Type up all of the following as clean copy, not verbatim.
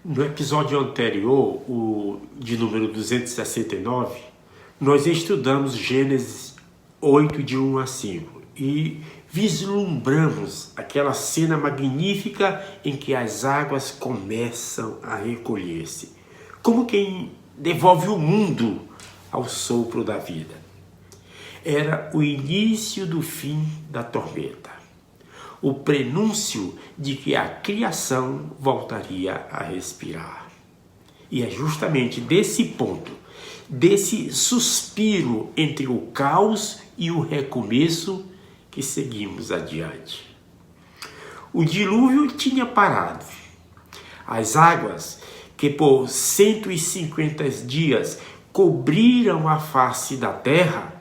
No episódio anterior, o de número 269, nós estudamos Gênesis 8, de 1 a 5, e vislumbramos aquela cena magnífica em que as águas começam a recolher-se, como quem devolve o mundo ao sopro da vida. Era o início do fim da tormenta, o prenúncio de que a criação voltaria a respirar. E é justamente desse ponto, desse suspiro entre o caos e o recomeço, que seguimos adiante. O dilúvio tinha parado. As águas que por 150 dias cobriram a face da terra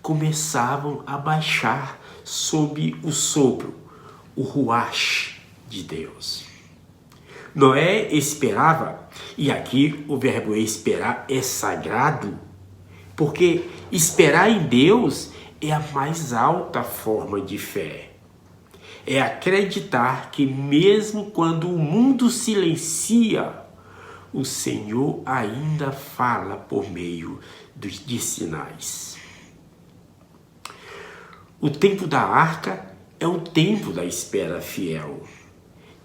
começavam a baixar sob o sopro, o ruach de Deus. Noé esperava, e aqui o verbo esperar é sagrado, porque esperar em Deus é a mais alta forma de fé. É acreditar que mesmo quando o mundo silencia, o Senhor ainda fala por meio de sinais. O tempo da arca é o tempo da espera fiel.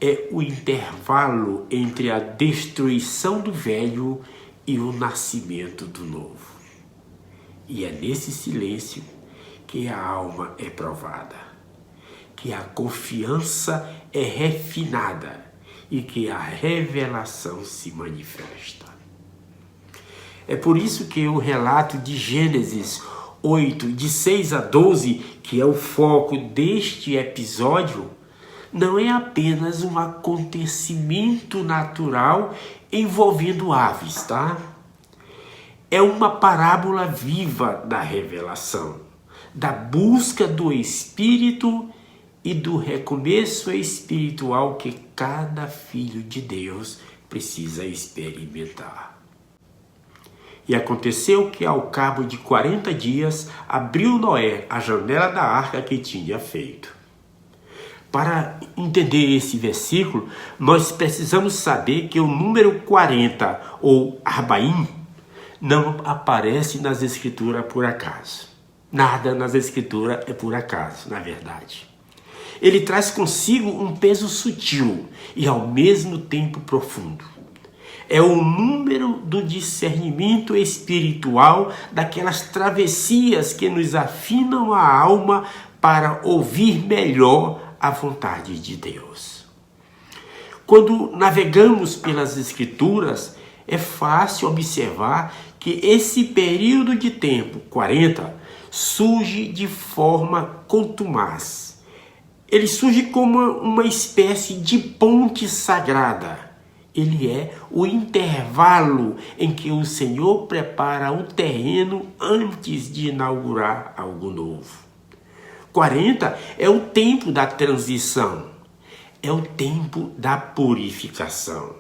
É o intervalo entre a destruição do velho e o nascimento do novo. E é nesse silêncio que a alma é provada, que a confiança é refinada e que a revelação se manifesta. É por isso que o relato de Gênesis 8, de 6 a 12, que é o foco deste episódio, não é apenas um acontecimento natural envolvendo aves, tá? É uma parábola viva da revelação, da busca do Espírito e do recomeço espiritual que cada filho de Deus precisa experimentar. E aconteceu que ao cabo de 40 dias abriu Noé a janela da arca que tinha feito. Para entender esse versículo, nós precisamos saber que o número 40, ou Arbaim, não aparece nas Escrituras por acaso. Nada nas Escrituras é por acaso, na verdade. Ele traz consigo um peso sutil e ao mesmo tempo profundo. É o número do discernimento espiritual, daquelas travessias que nos afinam a alma para ouvir melhor a vontade de Deus. Quando navegamos pelas Escrituras, é fácil observar que esse período de tempo, 40, surge de forma contumaz. Ele surge como uma espécie de ponte sagrada. Ele é o intervalo em que o Senhor prepara o terreno antes de inaugurar algo novo. 40 é o tempo da transição, é o tempo da purificação.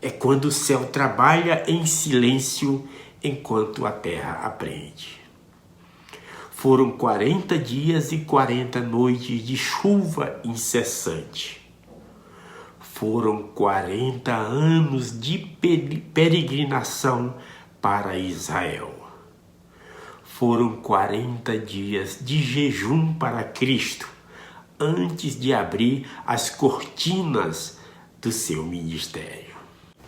É quando o céu trabalha em silêncio enquanto a terra aprende. Foram 40 dias e 40 noites de chuva incessante. Foram 40 anos de peregrinação para Israel. Foram 40 dias de jejum para Cristo, antes de abrir as cortinas do seu ministério.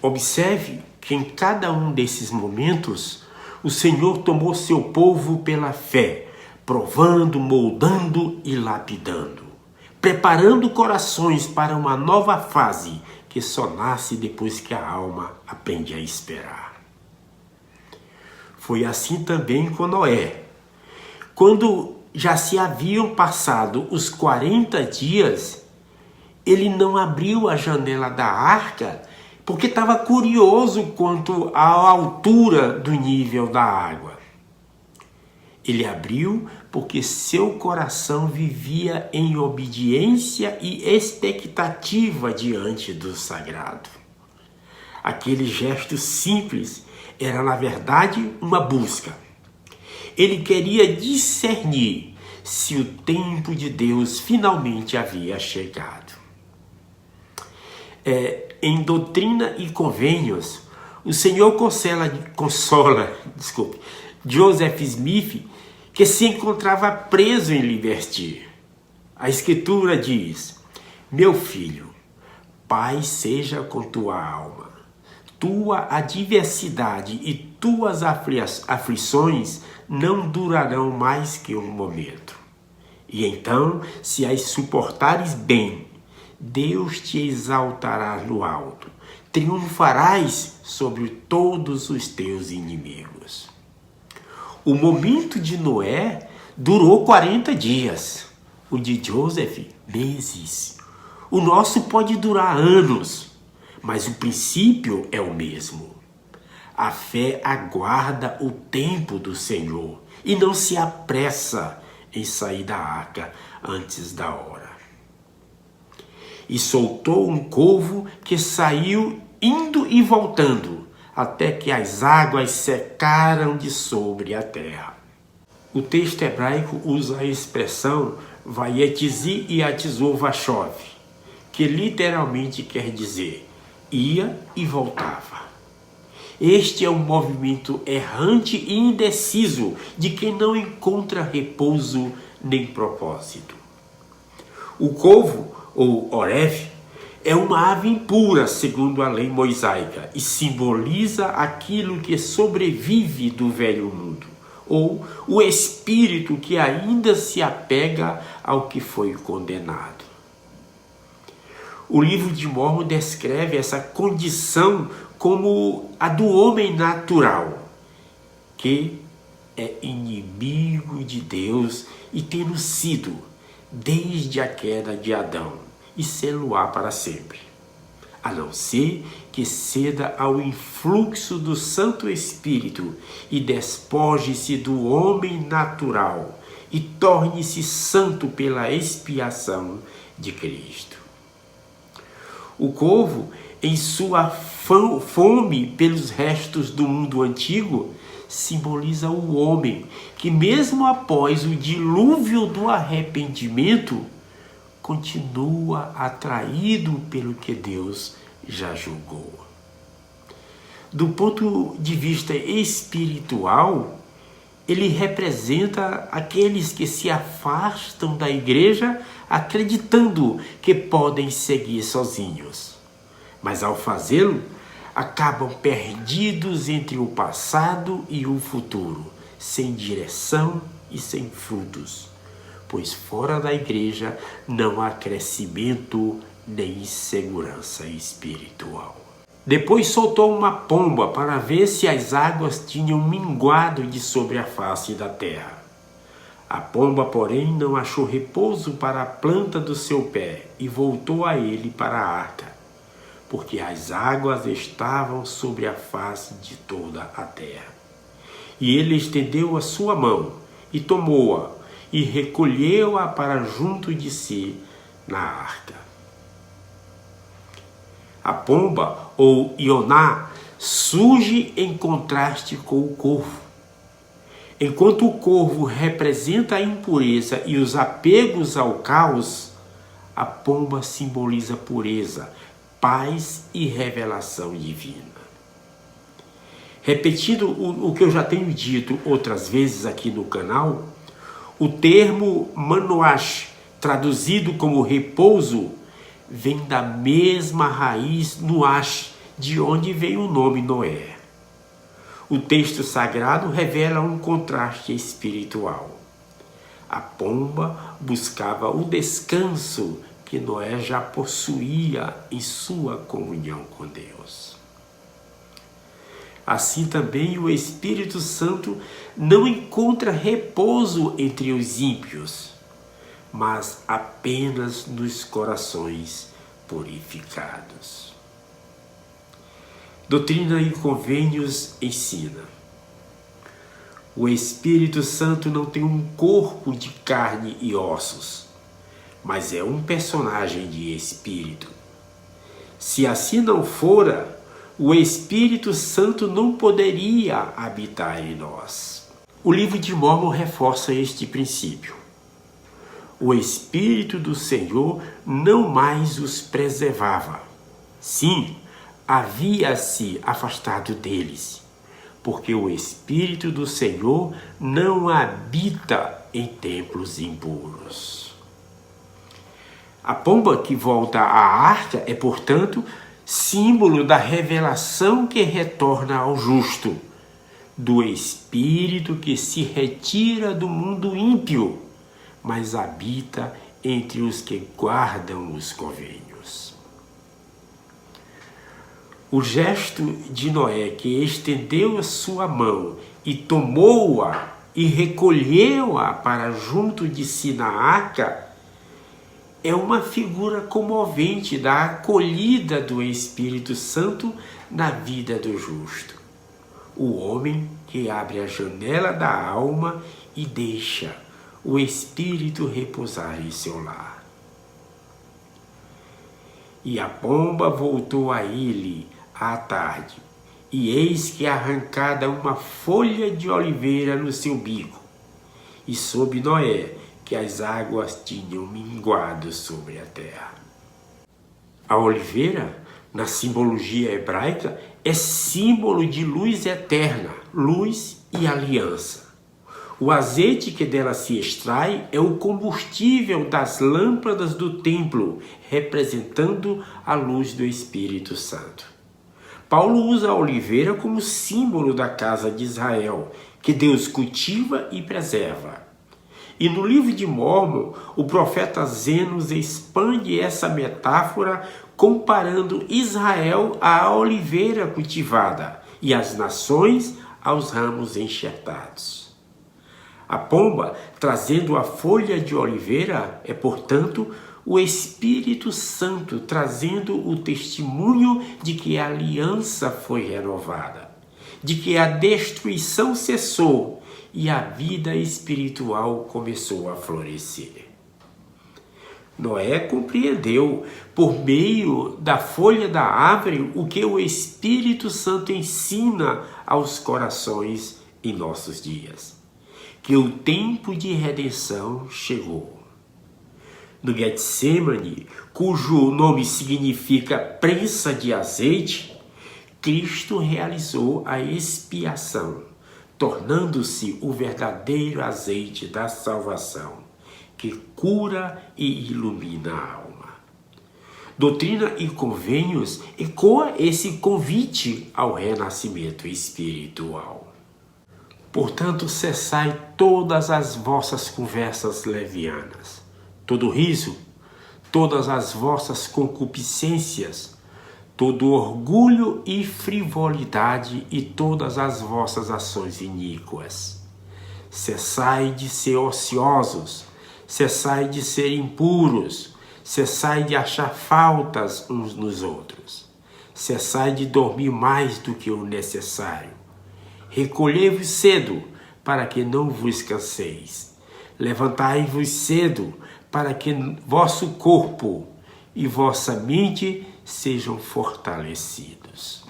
Observe que em cada um desses momentos, o Senhor tomou seu povo pela fé, provando, moldando e lapidando, preparando corações para uma nova fase que só nasce depois que a alma aprende a esperar. Foi assim também com Noé. Quando já se haviam passado os 40 dias, ele não abriu a janela da arca porque estava curioso quanto à altura do nível da água. Ele abriu porque seu coração vivia em obediência e expectativa diante do sagrado. Aquele gesto simples era, na verdade, uma busca. Ele queria discernir se o tempo de Deus finalmente havia chegado. em Doutrina e Convênios, o Senhor consola Joseph Smith, que se encontrava preso em Liberty. A Escritura diz: meu filho, paz seja com tua alma. Tua adversidade e tuas aflições não durarão mais que um momento. E então, se as suportares bem, Deus te exaltará no alto. Triunfarás sobre todos os teus inimigos. O momento de Noé durou 40 dias. O de Joseph, meses. O nosso pode durar anos, mas o princípio é o mesmo. A fé aguarda o tempo do Senhor e não se apressa em sair da arca antes da hora. E soltou um corvo que saiu indo e voltando, até que as águas secaram de sobre a terra. O texto hebraico usa a expressão Vayetzi Yatzor Vashov, que literalmente quer dizer ia e voltava. Este é um movimento errante e indeciso de quem não encontra repouso nem propósito. O corvo, ou Oref, é uma ave impura, segundo a lei mosaica, e simboliza aquilo que sobrevive do velho mundo, ou o espírito que ainda se apega ao que foi condenado. O livro de Mórmon descreve essa condição como a do homem natural, que é inimigo de Deus e tendo sido desde a queda de Adão, e sê-lo-á para sempre, a não ser que ceda ao influxo do Santo Espírito e despoje-se do homem natural e torne-se santo pela expiação de Cristo. O corvo, em sua fome pelos restos do mundo antigo, simboliza o homem que, mesmo após o dilúvio do arrependimento, continua atraído pelo que Deus já julgou. Do ponto de vista espiritual, ele representa aqueles que se afastam da igreja acreditando que podem seguir sozinhos. Mas ao fazê-lo, acabam perdidos entre o passado e o futuro, sem direção e sem frutos, pois fora da igreja não há crescimento nem segurança espiritual. Depois soltou uma pomba para ver se as águas tinham minguado de sobre a face da terra. A pomba, porém, não achou repouso para a planta do seu pé e voltou a ele para a arca, porque as águas estavam sobre a face de toda a terra. E ele estendeu a sua mão e tomou-a e recolheu-a para junto de si na arca. A pomba, ou Ioná, surge em contraste com o corvo. Enquanto o corvo representa a impureza e os apegos ao caos, a pomba simboliza pureza, paz e revelação divina. Repetindo o que eu já tenho dito outras vezes aqui no canal, o termo Manoach, traduzido como repouso, vem da mesma raiz Nuash, de onde vem o nome Noé. O texto sagrado revela um contraste espiritual. A pomba buscava o descanso que Noé já possuía em sua comunhão com Deus. Assim também o Espírito Santo não encontra repouso entre os ímpios, mas apenas nos corações purificados. Doutrina e Convênios ensina: o Espírito Santo não tem um corpo de carne e ossos, mas é um personagem de espírito. Se assim não fora, o Espírito Santo não poderia habitar em nós. O livro de Mórmon reforça este princípio. O Espírito do Senhor não mais os preservava, Sim, havia-se afastado deles, porque o Espírito do Senhor não habita em templos impuros. A pomba que volta à arca é, portanto, símbolo da revelação que retorna ao justo, do Espírito que se retira do mundo ímpio, mas habita entre os que guardam os convênios. O gesto de Noé, que estendeu a sua mão e tomou-a e recolheu-a para junto de si na arca, é uma figura comovente da acolhida do Espírito Santo na vida do justo. O homem que abre a janela da alma e deixa o Espírito repousar em seu lar. E a pomba voltou a ele à tarde, e eis que arrancada uma folha de oliveira no seu bico, e soube Noé que as águas tinham minguado sobre a terra. A oliveira, na simbologia hebraica, é símbolo de luz eterna, luz e aliança. O azeite que dela se extrai é o combustível das lâmpadas do templo, representando a luz do Espírito Santo. Paulo usa a oliveira como símbolo da casa de Israel, que Deus cultiva e preserva. E no livro de Mórmon, o profeta Zenos expande essa metáfora comparando Israel à oliveira cultivada e as nações aos ramos enxertados. A pomba, trazendo a folha de oliveira, é, portanto, o Espírito Santo trazendo o testemunho de que a aliança foi renovada, de que a destruição cessou e a vida espiritual começou a florescer. Noé compreendeu, por meio da folha da árvore, o que o Espírito Santo ensina aos corações em nossos dias, que o tempo de redenção chegou. No Getsemane, cujo nome significa prensa de azeite, Cristo realizou a expiação, tornando-se o verdadeiro azeite da salvação, que cura e ilumina a alma. Doutrina e Convênios ecoa esse convite ao renascimento espiritual. Portanto, cessai todas as vossas conversas levianas, todo riso, todas as vossas concupiscências, todo orgulho e frivolidade e todas as vossas ações iníquas. Cessai de ser ociosos, cessai de ser impuros, cessai de achar faltas uns nos outros, cessai de dormir mais do que o necessário. Recolhei-vos cedo, para que não vos canseis. Levantai-vos cedo, para que vosso corpo e vossa mente sejam fortalecidos.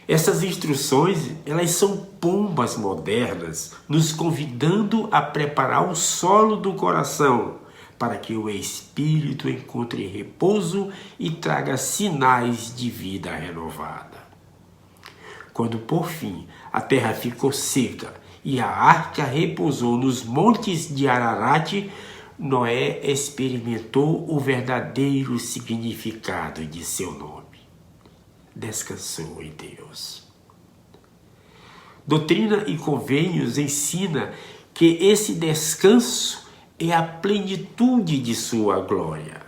Essas instruções, elas são pombas modernas, nos convidando a preparar o solo do coração, para que o espírito encontre repouso e traga sinais de vida renovada. Quando, por fim, a terra ficou seca e a arca repousou nos montes de Ararat, Noé experimentou o verdadeiro significado de seu nome. Descansou em Deus. Doutrina e Convênios ensina que esse descanso é a plenitude de sua glória.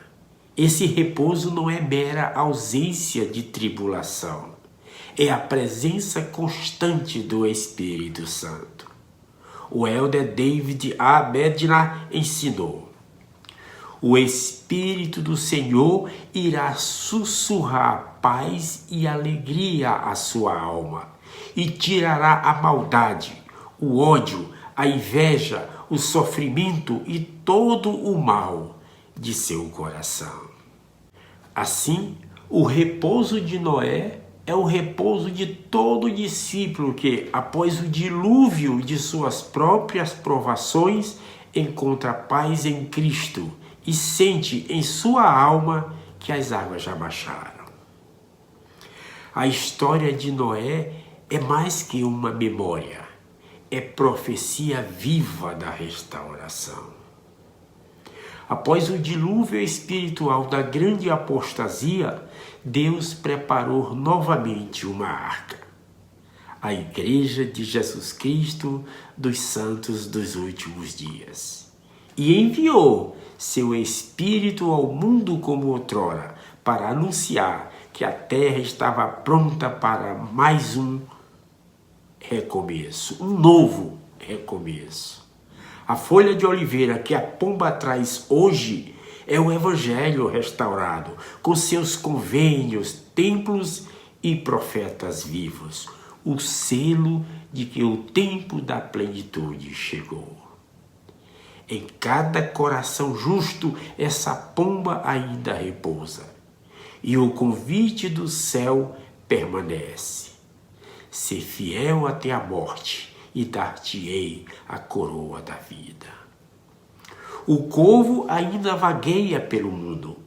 Esse repouso não é mera ausência de tribulação, é a presença constante do Espírito Santo. O elder David A. Medina ensinou: o Espírito do Senhor irá sussurrar paz e alegria à sua alma e tirará a maldade, o ódio, a inveja, o sofrimento e todo o mal de seu coração. Assim, o repouso de Noé é o repouso de todo discípulo que, após o dilúvio de suas próprias provações, encontra paz em Cristo e sente em sua alma que as águas já baixaram. A história de Noé é mais que uma memória, é profecia viva da restauração. Após o dilúvio espiritual da grande apostasia, Deus preparou novamente uma arca, a Igreja de Jesus Cristo dos Santos dos Últimos Dias, e enviou seu Espírito ao mundo como outrora, para anunciar que a terra estava pronta para mais um recomeço, um novo recomeço. A folha de oliveira que a pomba traz hoje é o Evangelho restaurado, com seus convênios, templos e profetas vivos, o selo de que o tempo da plenitude chegou. Em cada coração justo, essa pomba ainda repousa, e o convite do céu permanece. Ser fiel até a morte, e dar-te-ei a coroa da vida. O corvo ainda vagueia pelo mundo,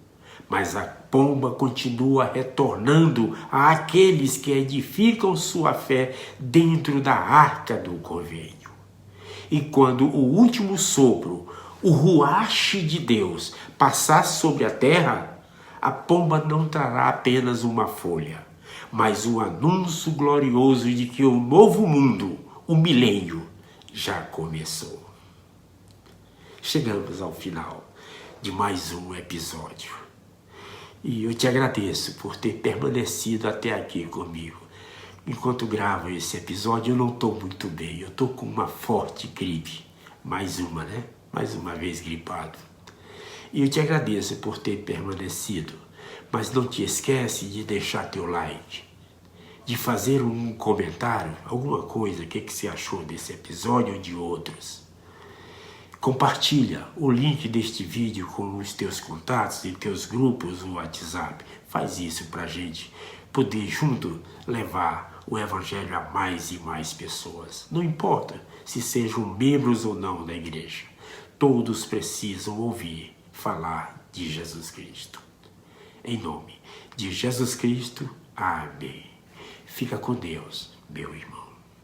mas a pomba continua retornando àqueles que edificam sua fé dentro da arca do convênio. E quando o último sopro, o ruache de Deus, passar sobre a terra, a pomba não trará apenas uma folha, mas um anúncio glorioso de que o novo mundo, o milênio, já começou. Chegamos ao final de mais um episódio. E eu te agradeço por ter permanecido até aqui comigo. Enquanto gravo esse episódio, eu não estou muito bem. Eu estou com uma forte gripe. Mais uma, né? Mais uma vez gripado. E eu te agradeço por ter permanecido. Mas não te esquece de deixar teu like, de fazer um comentário, alguma coisa, o que você achou desse episódio ou de outros. Compartilha o link deste vídeo com os teus contatos e teus grupos no WhatsApp. Faz isso para a gente poder junto levar o Evangelho a mais e mais pessoas. Não importa se sejam membros ou não da igreja. Todos precisam ouvir falar de Jesus Cristo. Em nome de Jesus Cristo, amém. Fica com Deus, meu irmão.